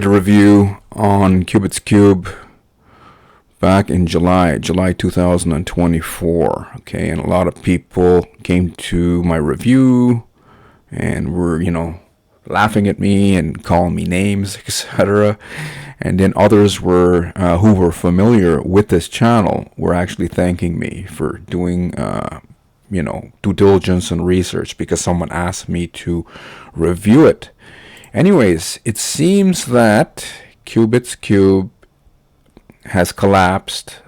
a review on QubitsCube back in July 2024. Okay, and a lot of people came to my review and were, laughing at me and calling me names, etc. And then others were who were familiar with this channel were actually thanking me for doing due diligence and research because someone asked me to review it. Anyways, it seems that QubitsCube has collapsed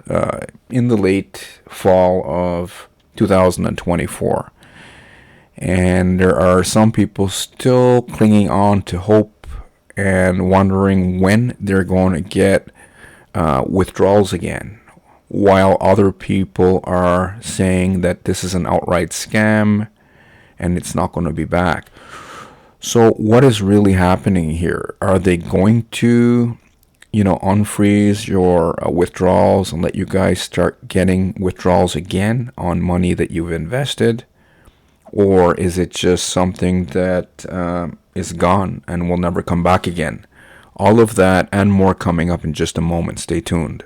in the late fall of 2024. And there are some people still clinging on to hope and wondering when they're going to get withdrawals again, while other people are saying that this is an outright scam and it's not going to be back. So what is really happening here? Are they going to unfreeze your withdrawals and let you guys start getting withdrawals again on money that you've invested? Or is it just something that is gone and will never come back again? All of that and more coming up in just a moment. Stay tuned.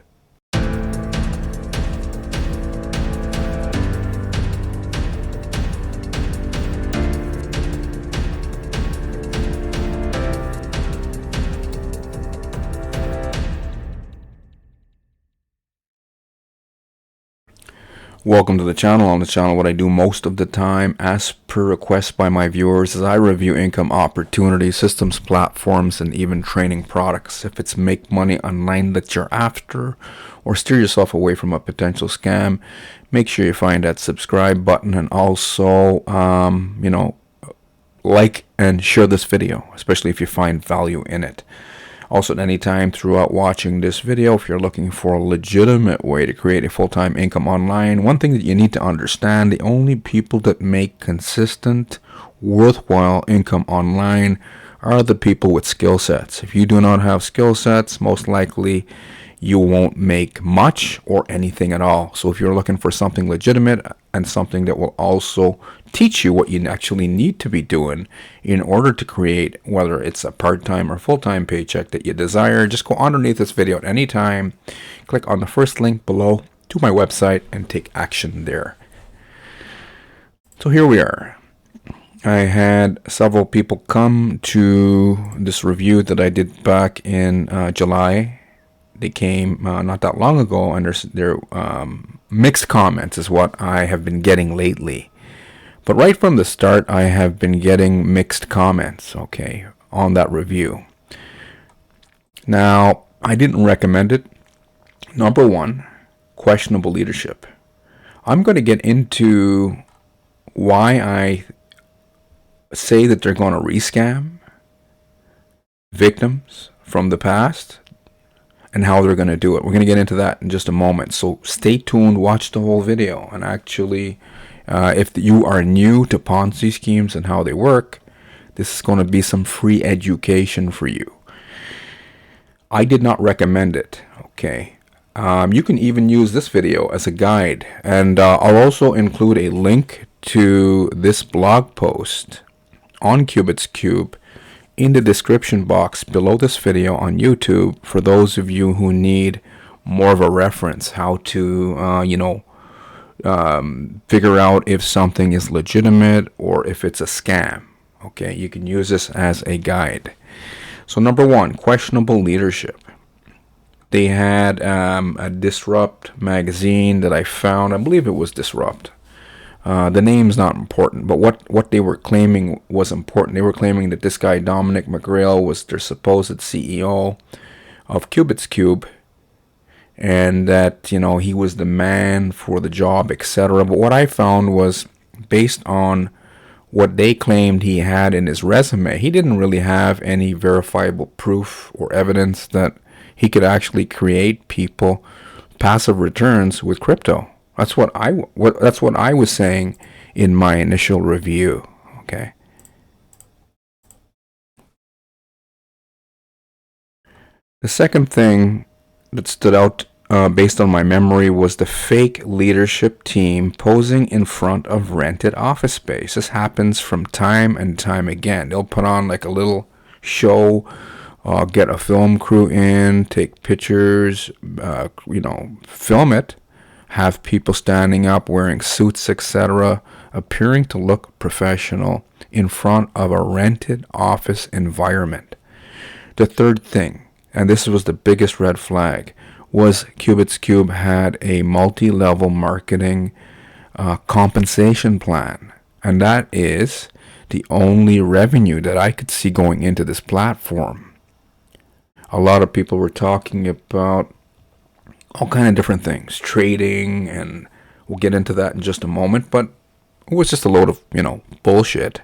Welcome to the channel. On the channel, what I do most of the time, as per request by my viewers, is I review income opportunities, systems, platforms, and even training products. If it's make money online that you're after, or steer yourself away from a potential scam, make sure you find that subscribe button, and also, like and share this video, especially if you find value in it. Also, at any time throughout watching this video, if you're looking for a legitimate way to create a full-time income online, one thing that you need to understand, the only people that make consistent, worthwhile income online are the people with skill sets. If you do not have skill sets, most likely you won't make much or anything at all. So if you're looking for something legitimate and something that will also teach you what you actually need to be doing in order to create, whether it's a part-time or full-time paycheck that you desire, just go underneath this video at any time, click on the first link below to my website and take action there. So here we are. I had several people come to this review that I did back in July. They came not that long ago, and their mixed comments is what I have been getting lately. But right from the start, I have been getting mixed comments, okay, on that review. Now, I didn't recommend it. Number one, questionable leadership. I'm going to get into why I say that they're going to rescam victims from the past and how they're going to do it. We're going to get into that in just a moment. So stay tuned, watch the whole video. And actually, if you are new to Ponzi schemes and how they work, this is going to be some free education for you. I did not recommend it, okay? You can even use this video as a guide. And I'll also include a link to this blog post on QubitsCube in the description box below this video on YouTube for those of you who need more of a reference, how to, figure out if something is legitimate or if it's a scam. Okay, you can use this as a guide. So number one, questionable leadership. They had a Disrupt magazine that I found. I believe it was Disrupt. The name's not important, but what they were claiming was important. They were claiming that this guy, Dominic McGrail, was their supposed CEO of QubitsCube, and that, he was the man for the job, etc. But what I found was, based on what they claimed he had in his resume, he didn't really have any verifiable proof or evidence that he could actually create people passive returns with crypto. That's what I was saying in my initial review. Okay. The second thing that stood out based on my memory was the fake leadership team posing in front of rented office space. This happens from time and time again. They'll put on like a little show get a film crew in, take pictures, film it, have people standing up wearing suits, etc., appearing to look professional in front of a rented office environment. The third thing, and this was the biggest red flag, was QubitsCube had a multi-level marketing compensation plan. And that is the only revenue that I could see going into this platform. A lot of people were talking about all kind of different things, trading, and we'll get into that in just a moment, but it was just a load of, bullshit.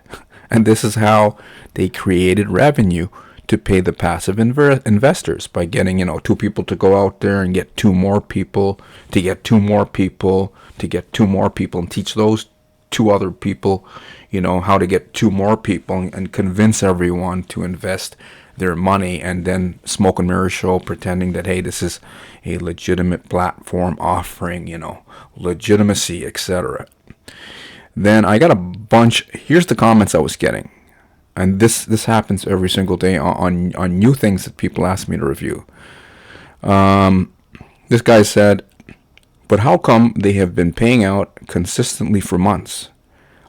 And this is how they created revenue to pay the passive investors by getting, 2 people to go out there and get 2 more people, to get 2 more people, to get 2 more people, and teach those 2 other people, how to get 2 more people and convince everyone to invest their money, and then smoke and mirror show pretending that, hey, this is a legitimate platform offering, legitimacy, etc. Then I got a bunch. Here's the comments I was getting. And this happens every single day on new things that people ask me to review. This guy said, but how come they have been paying out consistently for months?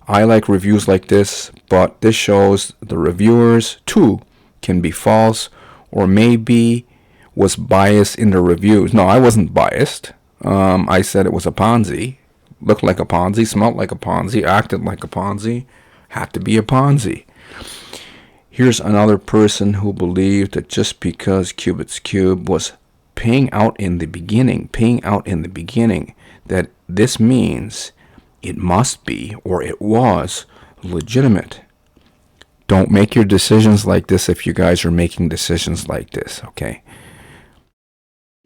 I like reviews like this, but this shows the reviewers too can be false, or maybe was biased in the reviews. No, I wasn't biased. I said it was a Ponzi. Looked like a Ponzi, smelled like a Ponzi, acted like a Ponzi, had to be a Ponzi. Here's another person who believed that just because QubitsCube was paying out in the beginning, that this means it must be, or it was, legitimate. Don't make your decisions like this if you guys are making decisions like this, okay?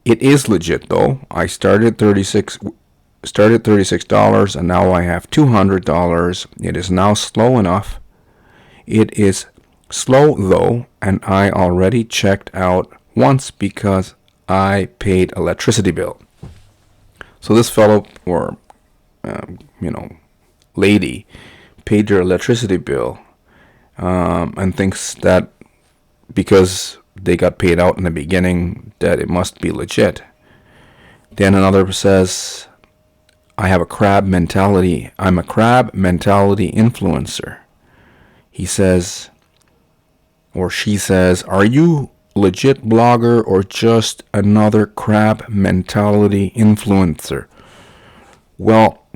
It is legit though. I started $36 and now I have $200. It is now slow enough. It is slow though, and I already checked out once because I paid electricity bill. So this fellow or lady paid their electricity bill and thinks that because they got paid out in the beginning that it must be legit. Then another says, I have a crab mentality. I'm a crab mentality influencer. He says, or she says, are you legit blogger or just another crab mentality influencer? Well,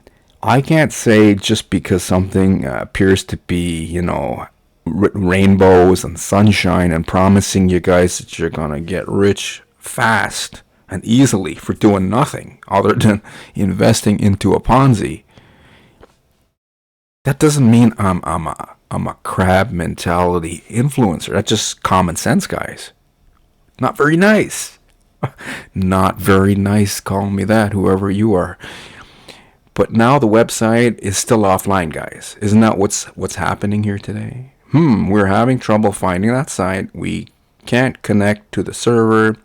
I can't say just because something appears to be, rainbows and sunshine and promising you guys that you're going to get rich fast and easily for doing nothing other than investing into a Ponzi. That doesn't mean I'm a crab mentality influencer. That's just common sense, guys. Not very nice. Not very nice calling me that, whoever you are. But now the website is still offline, guys. Isn't that what's happening here today? We're having trouble finding that site. We can't connect to the server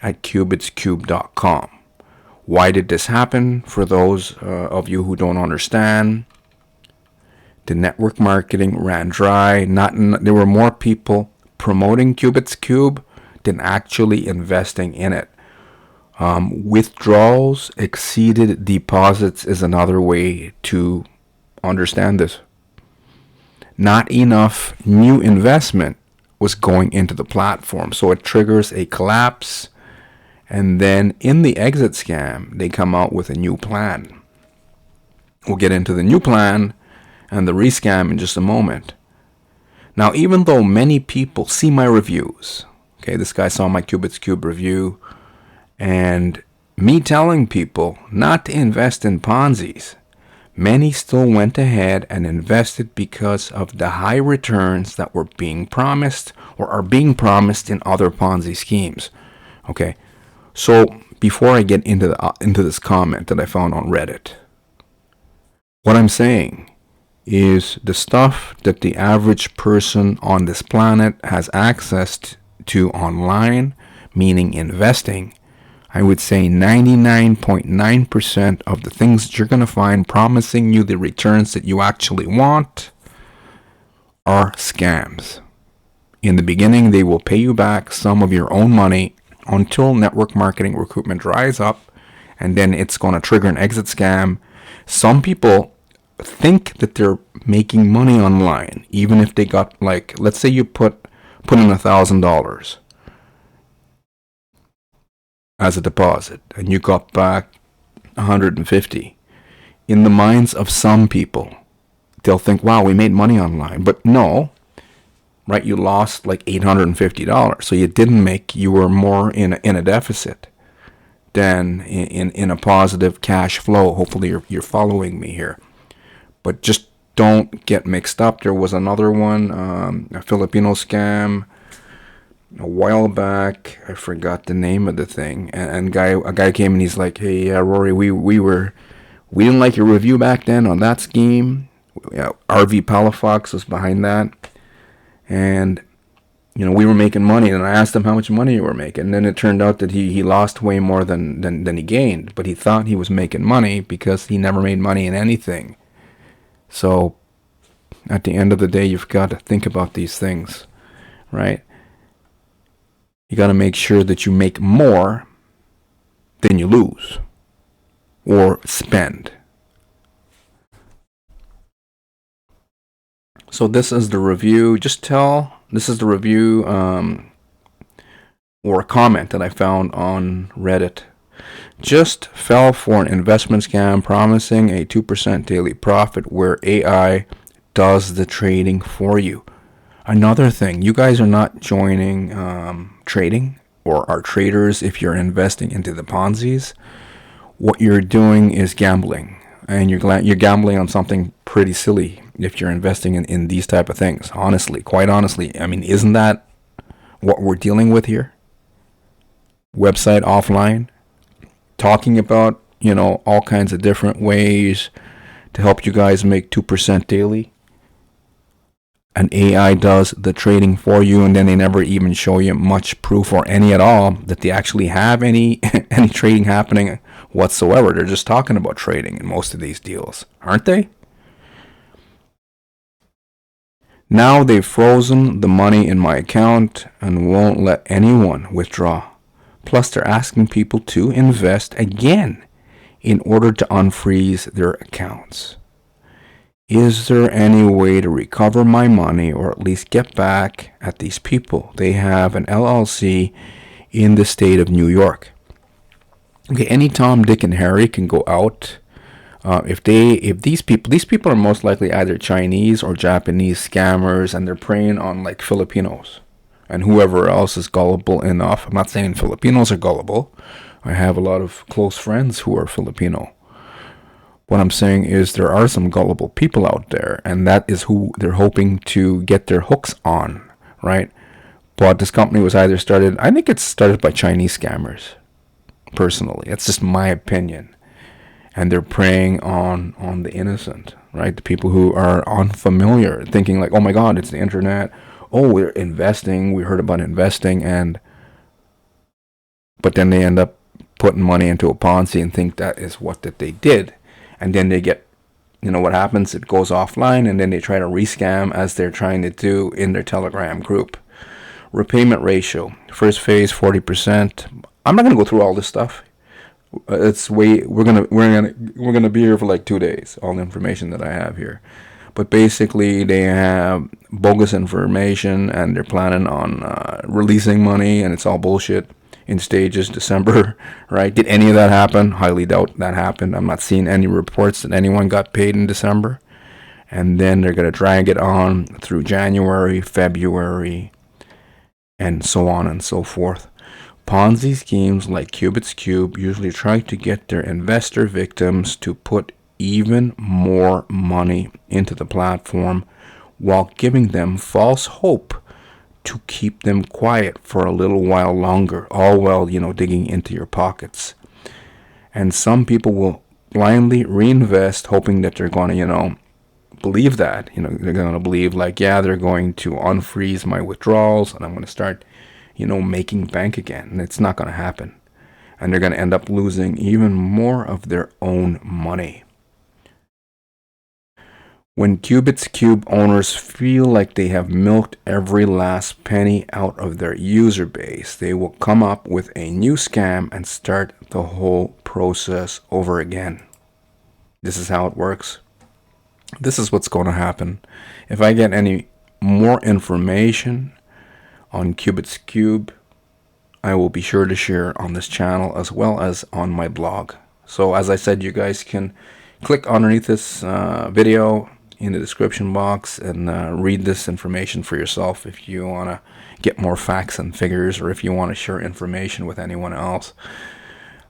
at QubitsCube.com. Why did this happen? For those of you who don't understand, the network marketing ran dry. There were more people promoting QubitsCube than actually investing in it. Withdrawals exceeded deposits is another way to understand this. Not enough new investment was going into the platform, so it triggers a collapse, and then in the exit scam they come out with a new plan. We'll get into the new plan and the rescam in just a moment. Now, even though many people see my reviews, okay, this guy saw my QubitsCube review, and me telling people not to invest in Ponzi's, many still went ahead and invested because of the high returns that were being promised or are being promised in other Ponzi schemes. Okay, so before I get into this comment that I found on Reddit, what I'm saying is the stuff that the average person on this planet has access to online, meaning investing, I would say 99.9% of the things that you're going to find promising you the returns that you actually want are scams. In the beginning, they will pay you back some of your own money until network marketing recruitment dries up, and then it's going to trigger an exit scam. Some people think that they're making money online, even if they got, like, let's say you put in $1,000 as a deposit and you got back 150. In the minds of some people, they'll think, wow, we made money online. But no, right? You lost like $850. So you didn't make, you were more in a deficit than in a positive cash flow. Hopefully you're following me here. But just don't get mixed up. There was another one, a Filipino scam a while back. I forgot the name of the thing. And a guy came and he's like, hey, Rory, we didn't like your review back then on that scheme. RV Palafox was behind that. And, we were making money. And I asked him how much money you were making. And then it turned out that he lost way more than he gained. But he thought he was making money because he never made money in anything. So at the end of the day, you've got to think about these things, right? You got to make sure that you make more than you lose or spend. So this is the review. This is the review or a comment that I found on Reddit. Just fell for an investment scam promising a 2% daily profit where AI does the trading for you. Another thing, you guys are not joining trading or are traders if you're investing into the Ponzi's. What you're doing is gambling, and you're gambling on something pretty silly if you're investing in these type of things. Honestly, quite honestly, I mean, isn't that what we're dealing with here? Website offline, talking about, all kinds of different ways to help you guys make 2% daily. And AI does the trading for you, and then they never even show you much proof or any at all that they actually have any trading happening whatsoever. They're just talking about trading in most of these deals, aren't they? Now they've frozen the money in my account and won't let anyone withdraw. Plus, they're asking people to invest again in order to unfreeze their accounts. Is there any way to recover my money or at least get back at these people? They have an LLC in the state of New York. Okay, any Tom, Dick, and Harry can go out. If these people are most likely either Chinese or Japanese scammers, and they're preying on like Filipinos and whoever else is gullible enough. I'm not saying Filipinos are gullible. I have a lot of close friends who are Filipino. What I'm saying is there are some gullible people out there, and that is who they're hoping to get their hooks on, right? But this company was either started, I think it's started by Chinese scammers, personally. It's just my opinion. And they're preying on the innocent, right? The people who are unfamiliar, thinking like, oh my God, it's the internet. Oh, we're investing. We heard about investing. But then they end up putting money into a Ponzi and think that is what that they did. And then they get, what happens? It goes offline, and then they try to rescam as they're trying to do in their Telegram group. Repayment ratio. First phase, 40%. I'm not going to go through all this stuff. We're gonna be here for like 2 days. All the information that I have here, but basically they have bogus information and they're planning on releasing money, and it's all bullshit in stages. December, right? Did any of that happen? Highly doubt that happened. I'm not seeing any reports that anyone got paid in December, and then they're gonna drag it on through January, February, and so on and so forth. Ponzi schemes like QubitsCube usually try to get their investor victims to put even more money into the platform while giving them false hope to keep them quiet for a little while longer, all while, digging into your pockets. And some people will blindly reinvest, hoping that they're going to, believe that. They're going to believe like, yeah, they're going to unfreeze my withdrawals and I'm going to start making bank again. And it's not going to happen. And they're going to end up losing even more of their own money. When QubitsCube owners feel like they have milked every last penny out of their user base, they will come up with a new scam and start the whole process over again. This is how it works. This is what's going to happen. If I get any more information on QubitsCube, I will be sure to share on this channel as well as on my blog. So as I said, you guys can click underneath this video in the description box and read this information for yourself if you want to get more facts and figures, or if you want to share information with anyone else.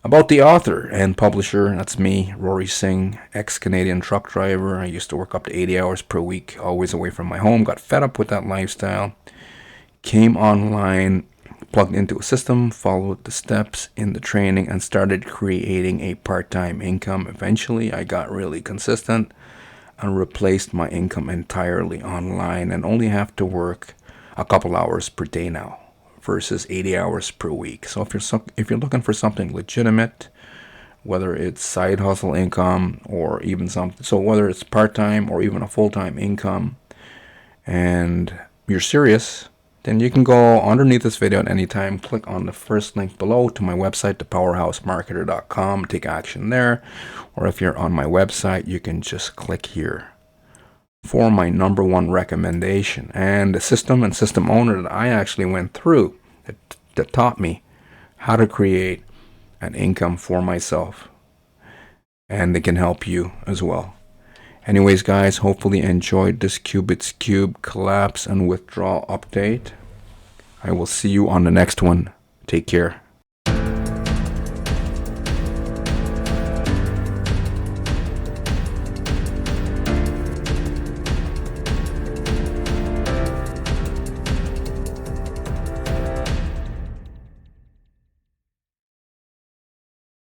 About the author and publisher, that's me, Rory Singh, ex-Canadian truck driver. I used to work up to 80 hours per week, always away from my home, got fed up with that lifestyle, came online, plugged into a system, followed the steps in the training, and started creating a part-time income. Eventually, I got really consistent and replaced my income entirely online and only have to work a couple hours per day now versus 80 hours per week. So if you're looking for something legitimate, whether it's side hustle income or even something, so whether it's part-time or even a full-time income, and you're serious, then you can go underneath this video at any time, click on the first link below to my website, thepowerhousemarketer.com, take action there. Or if you're on my website, you can just click here for my #1 recommendation. And the system and system owner that I actually went through that taught me how to create an income for myself. And they can help you as well. Anyways, guys, hopefully enjoyed this QubitsCube collapse and withdrawal update. I will see you on the next one. Take care.